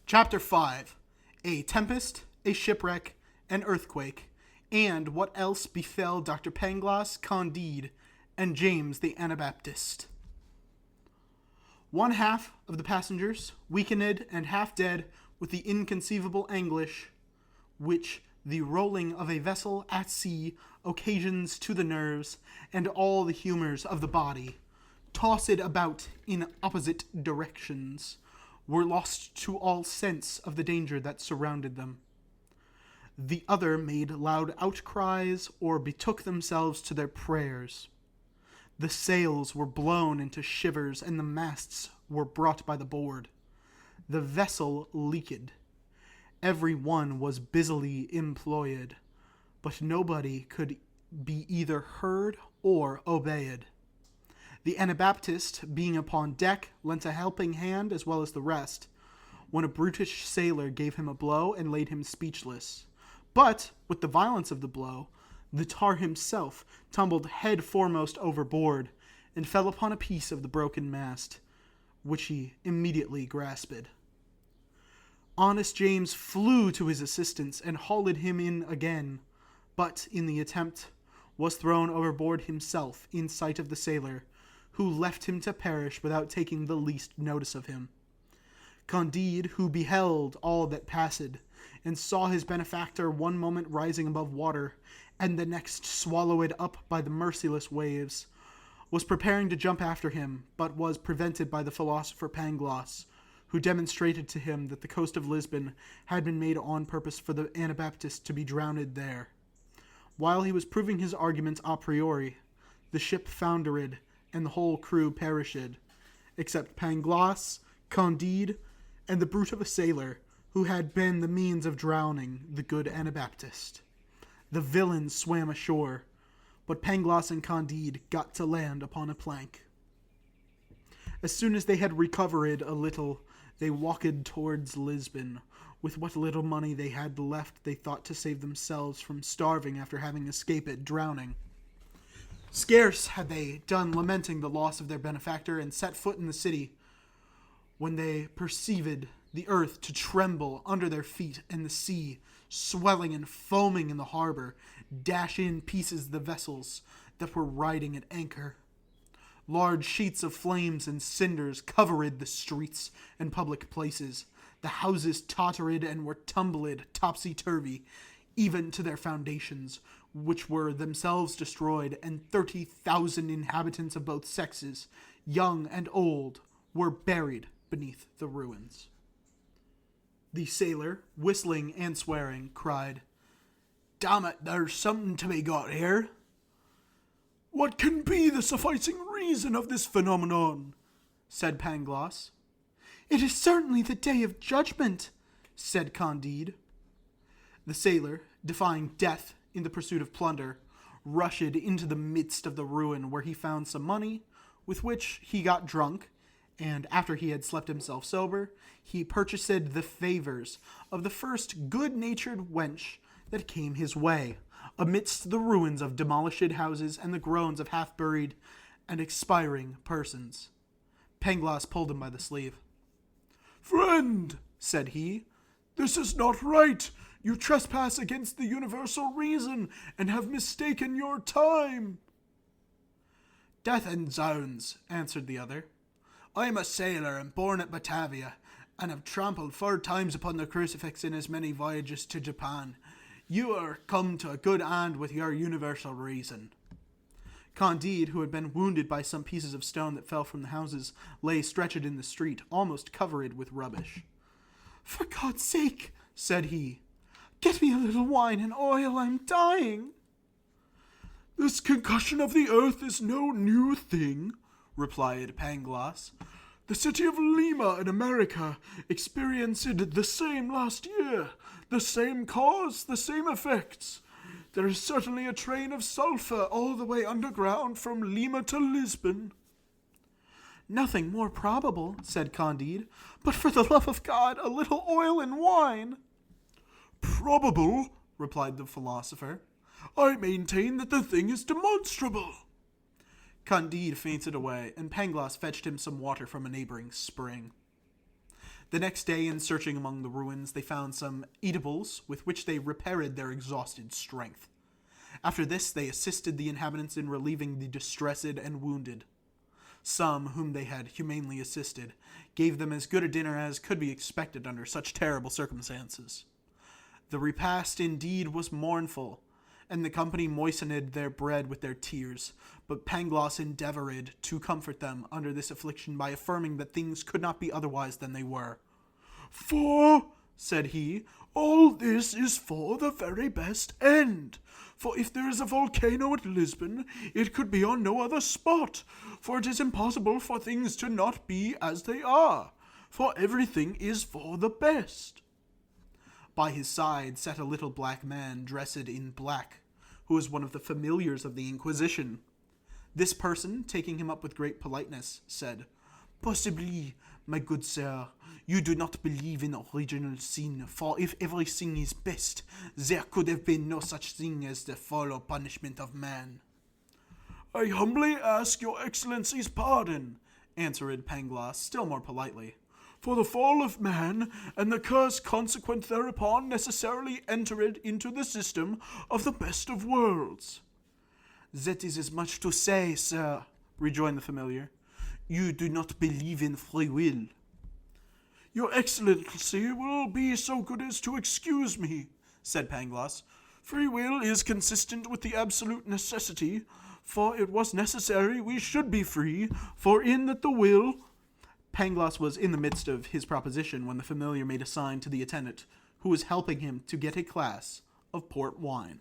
Chapter 5. A Tempest, a Shipwreck, an Earthquake, and what else befell Dr. Pangloss, Candide, and James the Anabaptist. One half of the passengers, weakened and half dead with the inconceivable anguish which the rolling of a vessel at sea occasions to the nerves and all the humors of the body, tossed about in opposite directions, were lost to all sense of the danger that surrounded them. The other made loud outcries or betook themselves to their prayers. The sails were blown into shivers, and the masts were brought by the board. The vessel leaked. Every one was busily employed, but nobody could be either heard or obeyed. The Anabaptist, being upon deck, lent a helping hand as well as the rest, when a brutish sailor gave him a blow and laid him speechless. But, with the violence of the blow, the tar himself tumbled head foremost overboard, and fell upon a piece of the broken mast, which he immediately grasped. Honest James flew to his assistance and hauled him in again, but in the attempt was thrown overboard himself in sight of the sailor, who left him to perish without taking the least notice of him. Candide, who beheld all that passed, and saw his benefactor one moment rising above water, and the next swallowed up by the merciless waves, was preparing to jump after him, but was prevented by the philosopher Pangloss, who demonstrated to him that the coast of Lisbon had been made on purpose for the Anabaptist to be drowned there. While he was proving his arguments a priori, the ship foundered, and the whole crew perished, except Pangloss, Candide, and the brute of a sailor, who had been the means of drowning the good Anabaptist. The villains swam ashore, but Pangloss and Candide got to land upon a plank. As soon as they had recovered a little, they walked towards Lisbon. With what little money they had left, they thought to save themselves from starving after having escaped drowning. Scarce had they done lamenting the loss of their benefactor and set foot in the city, when they perceived the earth to tremble under their feet, and the sea, swelling and foaming in the harbor, dash in pieces the vessels that were riding at anchor. Large sheets of flames and cinders covered the streets and public places. The houses tottered and were tumbled topsy-turvy, even to their foundations, which were themselves destroyed, and 30,000 inhabitants of both sexes, young and old, were buried beneath the ruins. The sailor, whistling and swearing, cried, "Damn it, there's something to be got here." "What can be the sufficing reason of this phenomenon?" said Pangloss. "It is certainly the day of judgment," said Candide. The sailor, defying death in the pursuit of plunder, rushed into the midst of the ruin, where he found some money, with which he got drunk, and after he had slept himself sober, he purchased the favours of the first good-natured wench that came his way, amidst the ruins of demolished houses and the groans of half-buried and expiring persons. Pangloss pulled him by the sleeve. "Friend," said he, "this is not right. You trespass against the universal reason, and have mistaken your time." "Death and zounds," answered the other. "I am a sailor and born at Batavia, and have trampled 4 times upon the crucifix in as many voyages to Japan. You are come to a good end with your universal reason." Candide, who had been wounded by some pieces of stone that fell from the houses, lay stretched in the street, almost covered with rubbish. "For God's sake," said he, "get me a little wine and oil. I'm dying." "This concussion of the earth is no new thing," replied Pangloss. "The city of Lima in America experienced the same last year. The same cause, the same effects. There is certainly a train of sulphur all the way underground from Lima to Lisbon." "Nothing more probable," said Candide, "but for the love of God, a little oil and wine." "Probable," replied the philosopher. "I maintain that the thing is demonstrable." Candide fainted away, and Pangloss fetched him some water from a neighboring spring. The next day, in searching among the ruins, they found some eatables with which they repaired their exhausted strength. After this, they assisted the inhabitants in relieving the distressed and wounded. Some, whom they had humanely assisted, gave them as good a dinner as could be expected under such terrible circumstances. The repast indeed was mournful, and the company moistened their bread with their tears, but Pangloss endeavored to comfort them under this affliction by affirming that things could not be otherwise than they were. "For," said he, "all this is for the very best end. For if there is a volcano at Lisbon, it could be on no other spot, for it is impossible for things to not be as they are, for everything is for the best." By his side sat a little black man dressed in black, who was one of the familiars of the Inquisition. This person, taking him up with great politeness, said, "Possibly, my good sir, you do not believe in original sin, for if everything is best, there could have been no such thing as the fall or punishment of man." "I humbly ask your excellency's pardon," answered Pangloss, still more politely, "for the fall of man and the curse consequent thereupon necessarily entered into the system of the best of worlds." "That is as much to say, sir," rejoined the familiar, "you do not believe in free will." "Your excellency will be so good as to excuse me," said Pangloss. "Free will is consistent with the absolute necessity, for it was necessary we should be free, for in that the will—" Pangloss was in the midst of his proposition when the familiar made a sign to the attendant, who was helping him to get a glass of port wine.